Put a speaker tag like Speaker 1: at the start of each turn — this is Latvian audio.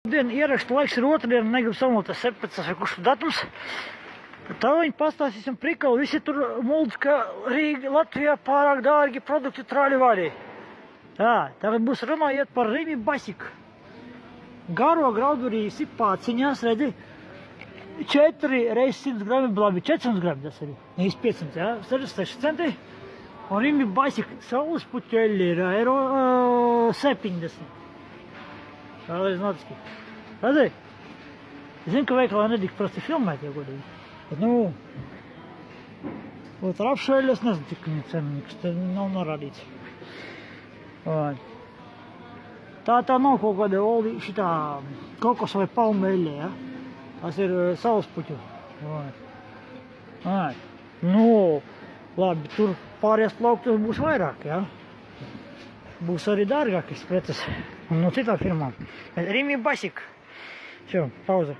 Speaker 1: Dienu ierakstu laiks ir otrdiena, negribu samulties 17. vai kurš datums. Tā viņi pastāstīsim prikalu, visi tur muldz, ka Rīga, Latvijā pārāk dārgi produkti trāļi vaļī. Tā, tagad būs runā iet par Rimi Basiku. Garo graudurīsi pāciņās, redzi, 4 reizes 100 grami, labi, 400 grami tas arī, nevis 500, jā, 66 centi. Un Rimi Basika saules puķeļi ir eiro 70. Vēlreiz notiski. Redzi, es zinu, ka veikalā nedrīkst prasti filmēt, ja godīgi. Bet, nu, ar apšveļu es nezinu, cik viņa cena, te nav norādīts. Tā nav kaut kāda šitā kokos vai palmeļa, ja? Tas ir saulespuķu. Nu, labi, tur pārējās plauktos būs vairāk, ja? Būs arī dārgākas preces. No citām firmām. Rimi Basika. Все, пауза.